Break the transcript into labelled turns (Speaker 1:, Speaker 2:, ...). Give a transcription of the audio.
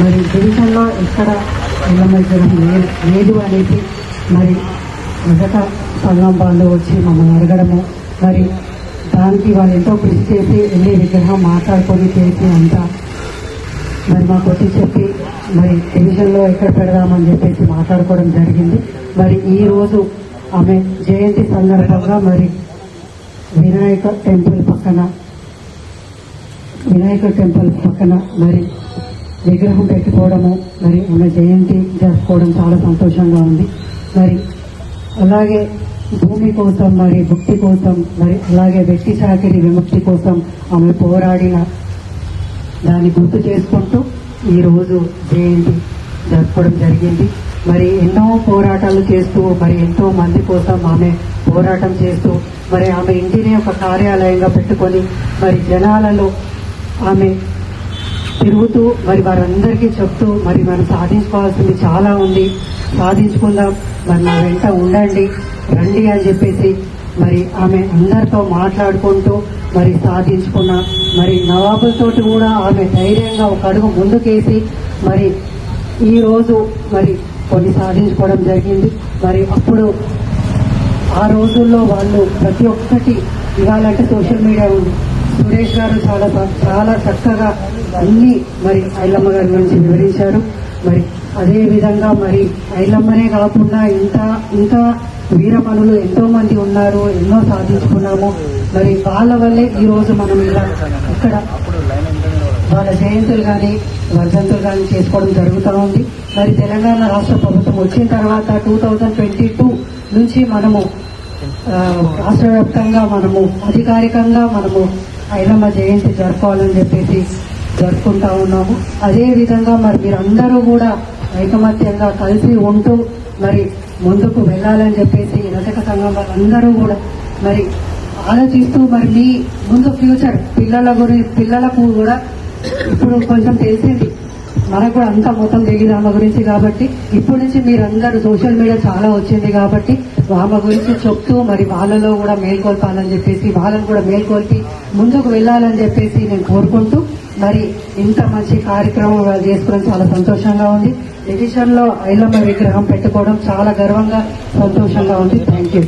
Speaker 1: మరి డివిజన్లో ఎక్కడ ఎల్లమ్మ విగ్రహం లేదు అనేసి మరి మొదట సంఘం వాళ్ళు వచ్చి మమ్మల్ని అడగడము, మరి దానికి వాళ్ళు ఎంతో కృషి చేసి వెళ్ళి విగ్రహం మాట్లాడుకొని చేసి అంతా మరి మాకు వచ్చి చెప్పి మరి డివిజన్లో ఎక్కడ పెడదామని చెప్పేసి మాట్లాడుకోవడం జరిగింది. మరి ఈరోజు ఆమె జయంతి సందర్భంగా మరి వినాయక టెంపుల్ పక్కన మరి విగ్రహం పెట్టుకోవడము, మరి ఆమె జయంతి జరుపుకోవడం చాలా సంతోషంగా ఉంది. మరి అలాగే భూమి కోసం, మరి భక్తి కోసం, మరి అలాగే వ్యక్తి చాకిరి విముక్తి కోసం ఆమె పోరాడిన దాన్ని గుర్తు చేసుకుంటూ ఈరోజు జయంతి జరుపుకోవడం జరిగింది. మరి ఎన్నో పోరాటాలు చేస్తూ, మరి ఎంతో మంది కోసం ఆమె పోరాటం చేస్తూ, మరి ఆమె ఇంటిని ఒక కార్యాలయంగా పెట్టుకొని మరి జనాలలో ఆమె తిరుగుతూ మరి వారందరికీ చెప్తూ, మరి మనం సాధించుకోవాల్సింది చాలా ఉంది, సాధించుకుందాం, మరి నా వెంట ఉండండి, రండి అని చెప్పేసి మరి ఆమె అందరితో మాట్లాడుకుంటూ మరి సాధించుకున్న, మరి నవాబులతోటి కూడా ఆమె ధైర్యంగా ఒక అడుగు ముందుకేసి మరి ఈరోజు మరి కొన్ని సాధించుకోవడం జరిగింది. మరి అప్పుడు ఆ రోజుల్లో వాళ్ళు ప్రతి ఒక్కటి ఇవాళంటే సోషల్ మీడియా ఉంది. సురేష్ గారు చాలా చక్కగా అన్ని మరి ఐలమ్మ గారి గురించి వివరించారు. మరి అదే విధంగా మరి ఐలమ్మనే కాకుండా ఇంకా వీరమణులు ఎంతో మంది ఉన్నారు, ఎన్నో సాధించుకున్నాము. మరి వాళ్ళ వల్లే ఈ రోజు మనం ఇలా ఇక్కడ వాళ్ళ జయంతులు కానీ వర్ధంతులు కానీ చేసుకోవడం జరుగుతూ ఉంది. మరి తెలంగాణ రాష్ట్ర ప్రభుత్వం వచ్చిన తర్వాత 2022 నుంచి మనము రాష్ట్ర వ్యాప్తంగా మనము అధికారికంగా మనము ఐలమ్మ జయంతి జరుపుకోవాలని చెప్పేసి జరుపుకుంటా ఉన్నాము. అదే విధంగా మరి మీరందరూ కూడా ఐకమత్యంగా కలిసి ఉంటూ మరి ముందుకు వెళ్ళాలని చెప్పేసి రజక సంఘం వాళ్ళందరూ కూడా మరి ఆలోచిస్తూ మరి మీ ముందు ఫ్యూచర్ పిల్లలకు కూడా ఇప్పుడు కొంచెం తెలిసింది, మనకు కూడా అంతా మొత్తం తెలియదు ఆమె గురించి. కాబట్టి ఇప్పటి నుంచి మీరందరూ సోషల్ మీడియా చాలా వచ్చింది కాబట్టి ఆమె గురించి చెప్తూ మరి వాళ్ళలో కూడా మేల్కొల్పాలని చెప్పేసి, వాళ్ళని కూడా మేల్కొల్పి ముందుకు వెళ్ళాలని చెప్పేసి నేను కోరుకుంటూ మరి ఇంత మంచి కార్యక్రమం చేసుకోవడం చాలా సంతోషంగా ఉంది. డివిజన్లో ఐలమ్మ విగ్రహం పెట్టుకోవడం చాలా గర్వంగా సంతోషంగా ఉంది. Thank you.